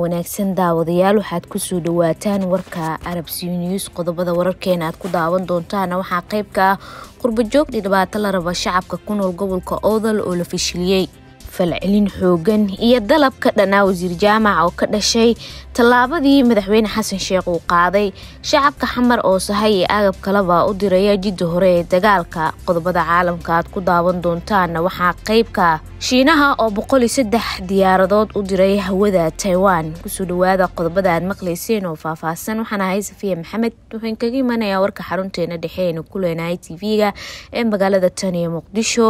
wanaagsan daawadayaal waxaad ku soo dhawaataan warka Arab News qodobada wararkeena aad ku daawan doontaan waxa qayb ka qurbo joog dhibaato la raba shacabka ku nool gobolka Awdal oo la fashiliyay falcelin xoogan iyo dalabka dhanaa wasiir jaamac oo ka dhashay talaabadii madaxweyne xasan sheekh uu qaaday shacabka xamar oo sahay agab kalaba u diray jidda hore ee dagaalka qodobada caalamka aad ku daawan doontaan waxa qayb ka Shiinaha oo 103 diyaaradood u diray hawada Taiwan ku soo dhawaada qodobada aad maqleyseen oo faahfaahsan waxana hay Safiya Maxamed waxaan kaga imanaya warka xarunteena dhaxeena ku leenahay TV-ga ee magaalada Taniya Muqdisho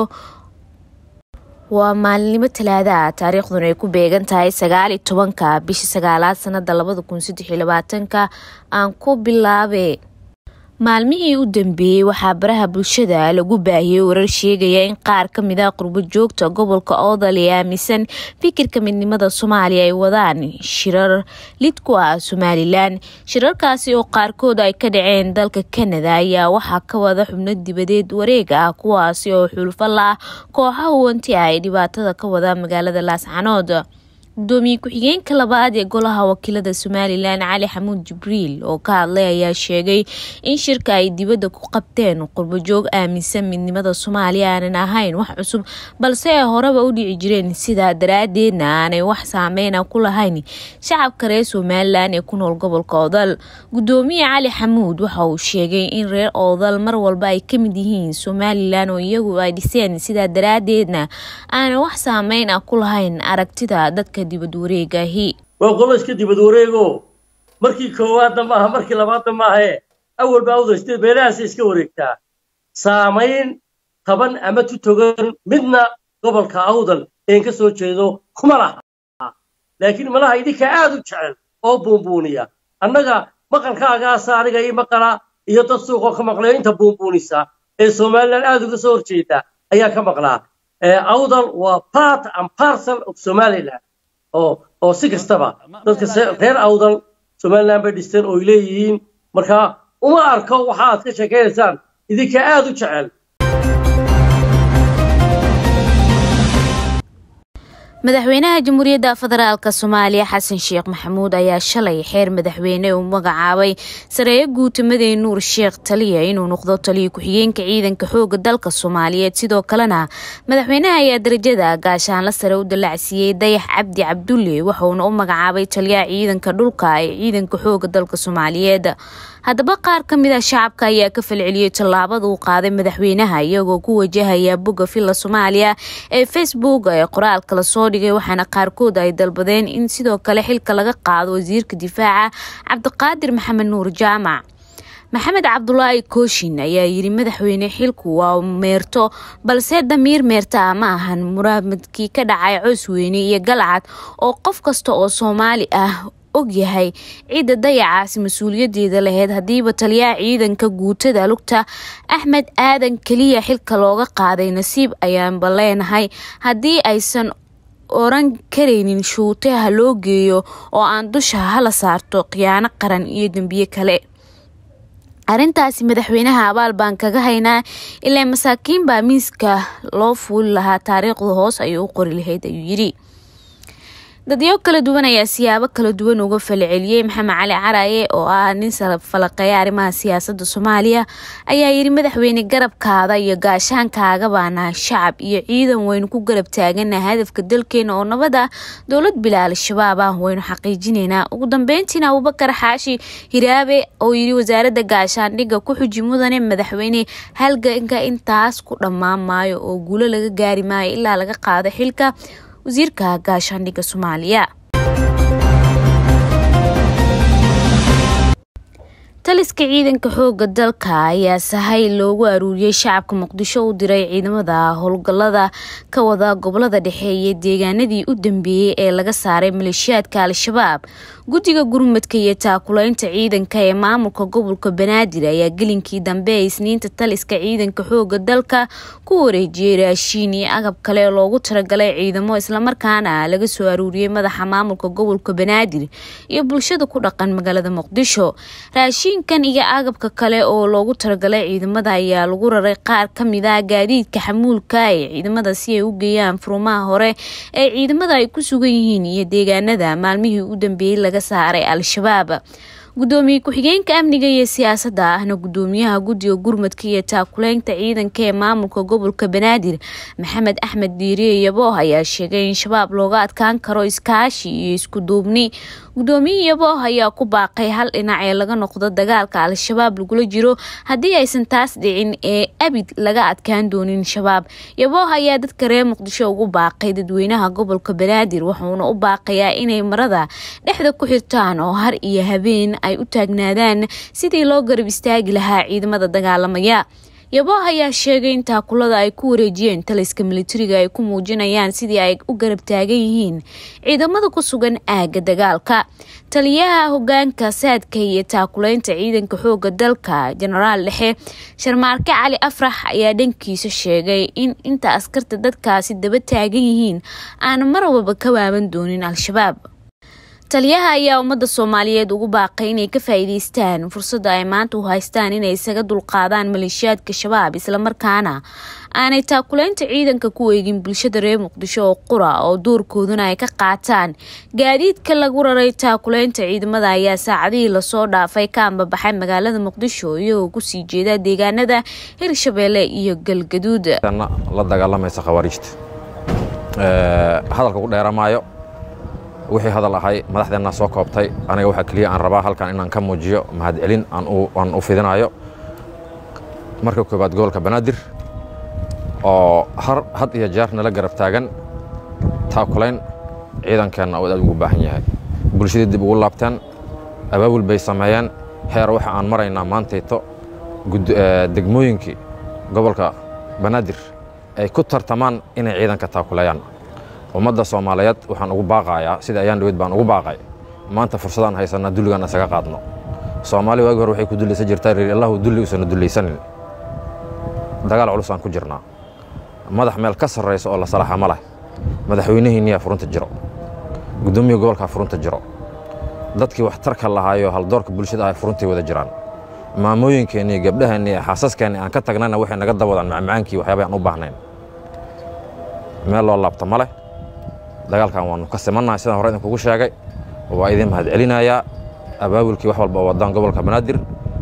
waa maalinimo talaada taariikhduna ay ku beegan tahay 19 bisha 9 sanada 2023 aan ku bilaabay maalmihii u dambeeyay waxa baraha bulshada lagu baahiyay warar sheegaya in qaar ka mid ah qurbo joogta gobolka Awdal ee aaminsan fikirka midnimada Soomaaliya ay wadaan shirar lid ku ah Somaliland shirarkaasi oo qaarkood ay ka dhaceen dalka Canada ayaa waxa ka wada xubno dibadeed wareeg ah kuwaasi oo xulfo la kooxaha wanti ay dhibaatada ka wada magaalada Laascaanood gudoomiye ku-xigeenka labaad ee golaha wakiilada Somaliland Cali Xamuud Jibriil oo ka hadlay ayaa sheegay in shirka ay dibadda ku qabteen qurbo joog aaminsan midnimada Soomaaliya aanan ahayn wax cusub balse ay horeba u dhici jireen sida daraadeedna aanay wax saameyn ku lahayn shacabka reer Somaliland ee ku nool gobolka Awdal gudoomiye Cali Xamuud waxa uu sheegay in reer Awdal mar walba ay ka mid yihiin Somaliland oo iyagu ay dhiseen sida daraadeedna aanay wax saameyn ku lahayn aragtida dadka dibad wareegahi waa qolashka dibad wareego markii koowaad ma aha markii labaad ma aha awal baa u dhashtay beelahaas iska wareegtaa saameyn taban ama tutogan midna gobolka Awdal ee ka soo jeedo kuma laha laakiin malaha idinka aad u jecel oo buunbuuniya annaga maqalkaaga saariga iyo maqala iyo dad suuq ka maqlay inta buunbuunisa ee Soomaaliland aad uga soo horjeeda ayaa ka maqlaa Awdal waa part and parcel of Somaliland oo si kastaba dadka reer Awdal Somaliland bay dhisteen oo leeyihiin marka uma arko waxa aad ka sheekeysaan idinka aad u jecel madaxweynaha Jamhuuriyadda Federaalka Soomaaliya Xasan Sheekh Maxamuud ayaa shalay xeer madaxweyne uu magacaabay sareeyo guutamada Nuur Sheekh Taliya inuu noqdo taliye ku-xigeenka ciidanka xoogga dalka Soomaaliyeed sidoo kalena madaxweynaha ayaa darajada gaashaan la sare u dalacsiyay Dayax Cabdi Cabdulle wuxuuna u magacaabay taliyaha ciidanka dhulka ee ciidanka xoogga dalka Soomaaliyeed haddaba qaar ka mid ah shacabka ayaa ka falceliyay tallaabada uu qaaday madaxweynaha iyagoo ku wajahaya bogga Filla Soomaaliya ee Facebook ee qoraalka la soo dhigay waxaana qaarkood ay dalbadeen in sidoo kale xilka laga qaado wasiirka difaaca Cabdiqaadir Maxamed Nuur Jaamac Maxamed Cabdullaahi Kooshin ayaa yiri madaxweyne xilku waa meerto balse damiir meerta ma ahan muraadkii ka dhacay Cusweyne iyo Galcad oo qof kasta oo Soomaali ah og yahay ciida dayacaas mas'uuliyadeeda lahayd hadiiba taliyaha ciidanka guutada lugta Axmed Aadan kaliya xilka looga qaaday nasiib ayaan baleenahay hadii aysan oran kareynin shuutaha loo geeyo oo aan dusha hala saarto khiyaano qaran iyo dambiye kale arintaasi madaxweynaha abaal baan kaga haynaa ilaa masaakiin baa miiska loo fuul lahaa taariikhda hoos ay u qori lahayd ayuu yiri dadyo kala duwan ayaa siyaabo kala duwan uga falceliyay Maxamed Cali Caraye oo ah nin falaqaya arrimaha siyaasadda Soomaaliya ayaa yiri madaxweyne garabkaada iyo gaashaankaaga baana shacab iyo ciidan weyn ku garab taaganahay hadafka dalkeena oo nabada dawlad bilaal shabaab ah waynu xaqiijinayna ugu dambeyntiina Abubakar Xaashi Hiraabe oo yiri wasaaradda gaashaandhigga ku xujimudane madaxweyne halganka intaas ku dhamaamaayo oo guulo laga gaari maayo ilaa laga qaado xilka wasiirka gaashaandhigga Soomaaliya taliska ciidanka xoogga dalka ayaa sahay loogu aruuriyay shacabka Muqdisho u diray ciidamada howlgallada ka wada gobolada dhexe iyo deegaanadii u dambeeyay ee laga saaray maleeshiyaadka Al-Shabaab guddiga gurmadka iyo taakulaynta ciidanka ee maamulka gobolka Banaadir ayaa gelinkii dambe ee Isniinta taliska ciidanka xoogga dalka ku wareejiyay raashin iyo agab kale loogu talagalay ciidamo isla markaana laga soo aruuriyay madaxa maamulka gobolka Banaadir iyo bulshada ku dhaqan magaalada Muqdisho raashin raashinkan iyo agabka kale oo loogu talagalay ciidamada ayaa lagu raray qaar kamid ah gaadiidka xamuulka ee ciidamada si ay u geeyaan furmaha hore ee ciidamada ay ku sugan yihiin iyo deegaanada maalmihii u dambeeyay laga saaray al-shabaab. gudoomiye ku-xigeenka amniga iyo siyaasadda ahna gudoomiyaha guddiga gurmadka iyo taakuleynta ciidanka ee maamulka gobolka Banaadir Maxamed Axmed Diiriye Yabo ayaa sheegay in shabaab looga adkaan karo iskaashi iyo isku duubni. gudoomiye Yabo ayaa ku baaqay hal dhinac ee laga noqdo dagaalka al-shabaab lagula jiro haddii aysan taas dhicin ee abid laga adkaan doonin shabaab. Yabo ayaa dadka reer Muqdisho ugu baaqay dadweynaha gobolka Banaadir wuxuuna u baaqayaa inay marada dhexda ku xirtaan oo har iyo habeen ay u taagnaadaan sidii loo garab istaagi lahaa ciidamada dagaalamaya. Yabo ayaa sheegay in taakulada ay ku wareejiyeen taliska militariga ay ku muujinayaan sidii ay u garab taagan yihiin ciidamada ku sugan aaga dagaalka. taliyaha hogaanka saadka iyo taakuleynta ciidanka xooga dalka Generaal Dhexe Sharmaarke Cali Afrax ayaa dhankiisa sheegay in inta askarta dadkaasi daba taagan yihiin aan mar walba ka waaban doonin al-shabaab. taliyaha ayaa ummadda Soomaaliyeed ugu baaqay inay ka faa'iideystaan fursadda ay maanta u haystaan inay isaga dulqaadaan maleeshiyaadka shabaab isla markaana aanay taakuleynta ciidanka ku eegin bulshada reer Muqdisho oo qura oo doorkooduna ay ka qaataan. gaadiidka lagu raray taakuleynta ciidamada ayaa saacadihii la soo dhaafay ka ambabaxay magaalada Muqdisho iyagoo ku sii jeeda deegaanada Hirshabelle iyo Galgaduud. la dagaalamaysa khawaarijta hadalka ku dheeramaayo wixii hadal ahay madaxdeena soo koobtay aniga waxa kaliya aan rabaa halkan inaan ka muujiyo mahadcelin aan u fidinayo marka koobaad gobolka Banaadir oo had iyo jeer nala garab taagan taakuleyn ciidankeena oo aad ugu baahan yahay bulshada dib ugu laabtaan abaabul bay sameeyeen heer waxa aan maraynaa maantayto degmooyinkii gobolka Banaadir ay ku tartamaan inay ciidanka taakulayaan. ummadda Soomaaliyeed waxaan ugu baaqayaa sida ayaan dhaweyd baan ugu baaqay maanta fursadaan haysanaa dulligan isaga qaadno. Soomaali waagi hore waxay ku dulaysan jirtay Ilaahu dulli usana dulaysanin. dagaal culus aan ku jirnaa madax meel ka sarreysa oo la salaxa ma leh madaxweynaheena furunta jiro gudoomiyaha gobolka furunta jiro dadkii wax tarka lahaayo hal doorka bulshada ay furuntii wada jiraan maamooyinkeena gabdhaheena xaasaskeena aan ka tagnayna waxay naga dawadaan macmacaankii waxyaabo aan u baahnayn meel loo laabto ma leh. dagaalkan waanu ka simannahay sidaan hore idinkugu sheegay waa idin mahadcelinayaa abaabulkii wax walba wadaan gobolka Banaadir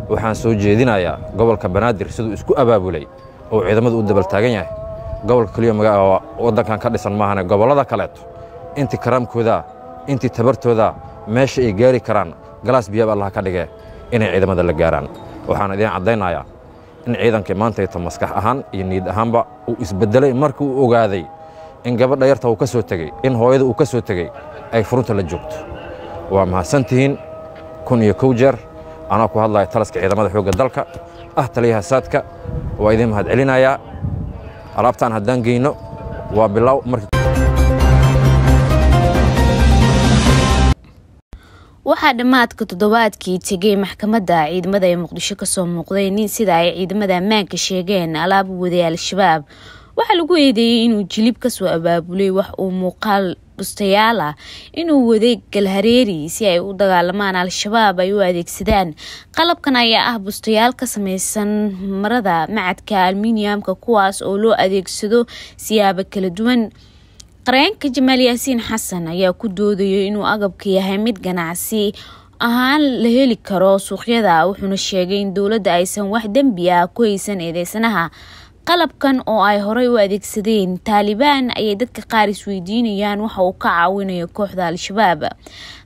waxaan soo jeedinayaa gobolka Banaadir sidoo isku abaabulay oo ciidamadu u dabal taagan yahay gobolka kaliya wadankan ka dhisan maahan gobolada kale intii karaamkooda intii tabartooda meesha ay gaari karaan galaas biyo Allah ka dhigay inay ciidamada la gaaraan. waxaan idin cadeynayaa in ciidankii maanta ay maskax ahaan iyo niyad ahaanba uu isbedelay markii uu ogaaday in gabadha yarta uu ka soo tagay in hooyada uu ka soo tagay ay furunta la joogto. waa mahadsantihiin kun iyo kow jeer anaa ku hadlaya taliska ciidamada xooga dalka taliyaha saadka waa idin mahadcelinayaa alaabtaan haddaan geyno waa bilow markii waxaa dhamaadka toddobaadkii tegay maxkamadda ciidamada ee Muqdisho ka soo muuqday nin sida ay ciidamada ammaanka sheegeen alaab waday al-shabaab. waxaa lagu eedeeyay inuu jilib ka soo abaabulay wax uu muuqaal bustayaal ah inuu waday galhareeri si ay u dagaalamaan al-shabaab ay u adeegsadaan. qalabkan ayaa ah bustayaal ka samaysan marada macadka aluminiumka kuwaas oo loo adeegsado siyaabo kala duwan. qareenka Jamaal Yaasiin Xasan ayaa ku doodayay inuu agabka yahay mid ganacsi ahaan la heli karo suuqyada wuxuuna sheegay in dawladda aysan wax dambi ah ku haysan eedeysanaha. qalabkan oo ay horey u adeegsadeen Taliban ayay dadka qaar isweydiinayaan waxa uu ka caawinayo kooxda al-shabaab.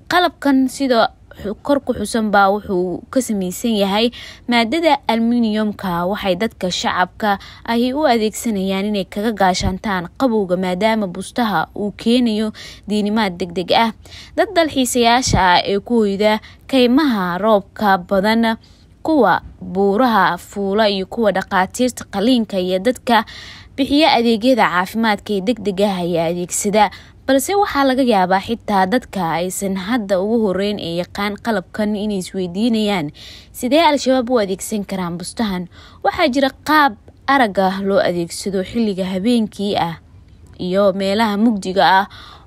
qalabkan sida kor ku xusan baa wuxuu ka samaysan yahay maadada aluminiumka waxay dadka shacabka ay u adeegsanayaan inay kaga gaashantaan qabowga maadaama bustaha uu keenayo diinimaad degdeg ah. dad dalxiisayaasha ah ee ku hoyda kaymaha roobka badan kuwa buuraha fuula iyo kuwa dhaqaatiirta qaliinka iyo dadka bixiya adeegyada caafimaadka ee degdeg ah ayaa adeegsada. balse waxaa laga yaabaa xitaa dadka aysan hadda ugu horeyn ee yaqaan qalabkan inay isweydiinayaan sidee al-shabaab u adeegsan karaan bustahan. waxaa jira qaab araga loo adeegsado xilliga habeenkii ah iyo meelaha mugdiga ah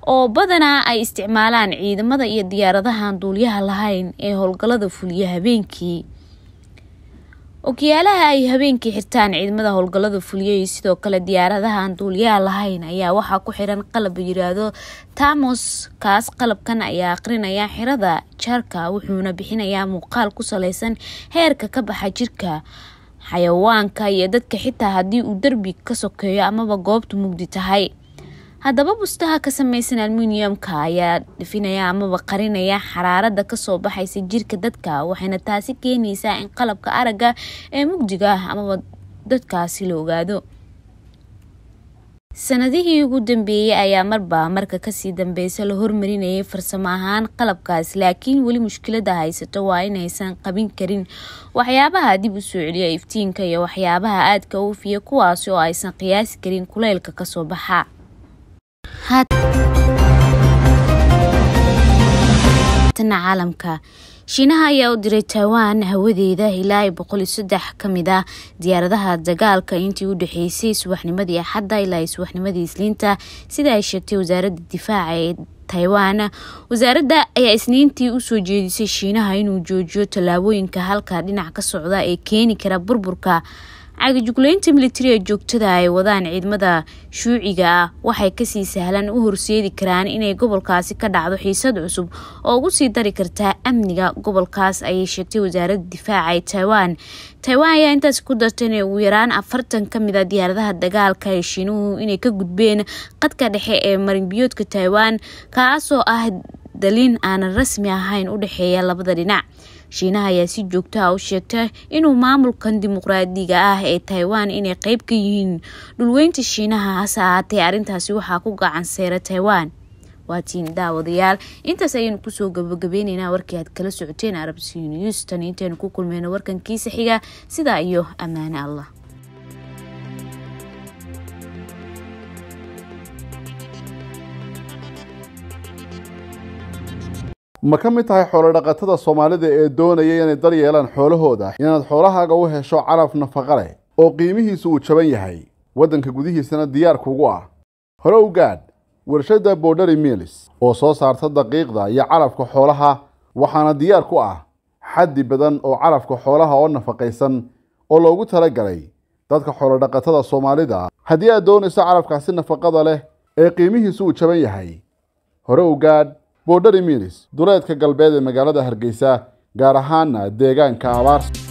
oo badanaa ay isticmaalaan ciidamada iyo diyaaradaha duuliyaha lahayn ee howlgallada fuliya habeenkii. okiyaalaha ay habeenkii xirtaan ciidamada howlgallada fuliyay sidoo kale diyaaradaha aan duuliyaha lahayn ayaa waxaa ku xiran qalab yiraahdo thermos kaas qalabkan ayaa aqrinaya xirada jaarka wuxuuna bixinayaa muuqaal ku saleysan heerka ka baxa jirka xayawaanka iyo dadka xitaa haddii uu darbi ka sokeeyo amaba goobtu mugdi tahay. haddaba bustaha ka samaysan aluminiumka ayaa dhifinaya amaba qarinaya xaraarada kasoo baxaysa jirka dadka waxayna taasi keenaysaa in qalabka aragga ee mugdiga ah amaba dadkaasi la ogaado. sanadihii ugu dambeeyay ayaa marka kasii dambeysa la hormarinayay farsamo ahaan qalabkaas laakiin weli mushkilada haysato waa inaysan qabin karin waxyaabaha dib u soo celiya iftiinka iyo waxyaabaha aadka u fiya kuwaas oo aysan qiyaasi karin kuleylka kasoo baxa. caalamka Shiinaha ayaa u diray Taiwan hawadeeda ilaa 103 kamid ah diyaaradaha dagaalka intii u dhaxeysay subaxnimadii Axadda ilaa subaxnimadii Isniinta sida ay sheegtay wasaaradda difaaca ee Taiwan. wasaaradda ayaa Isniintii u soo jeedisay Shiinaha inuu joojiyo tallaabooyinka halka dhinac ka socda ee keeni kara burburka cagajugleynta militariga joogtada ay wadaan ciidamada shuuciga ah waxay kasii sahlan u horseedi karaan inay gobolkaasi ka dhacdo xiisad cusub oo ugu sii dari karta amniga gobolkaas ayay sheegtay wasaaradda difaaca ee Taiwan. Taiwan ayaa intaas ku dartay in ugu yaraan 40 kamid ah diyaaradaha dagaalka ee Shiinuhu inay ka gudbeen qadka dhexe ee marinbiyoodka Taiwan kaasoo ah dalin aan rasmi ahayn u dhaxeeya labada dhinac. Shiinaha ayaa si joogto ah u sheegtay inuu maamulkan dimuqraadiga ah ee Taiwan inay qayb ka yihiin dhulweynta Shiinaha hase ahaatee arrintaasi waxaa ku gacan seera Taiwan. waatiin daawadayaal intaas ayaynu kusoo gabagabeynaynaa warkii aad kala socoteen Arabsi News tan intaanu ku kulmayno warkankiisa xiga sida iyo ammaan Allah. ma ka mid tahay xoolo dhaqatada Soomaalida ee doonaya inay daryeelaan xoolahooda inaad xoolahaaga u hesho calaf nafaqo leh oo qiimihiisu uu jaban yahay wadanka gudihiisana diyaar kugu ah hore u gaadh warshada Boundary Mills oo soo saarta daqiiqda iyo calafka xoolaha waxaana diyaar ku ah xaddi badan oo calafka xoolaha oo nafaqaysan oo loogu talagalay dadka xoolo dhaqatada Soomaalida haddii aad doonayso calafkaasi nafaqada leh ee qiimihiisu uu jaban yahay hore u gaadh Boundary Mills duleedka galbeed ee magaalada Hargeysa gaar ahaan deegaanka Abaarsa.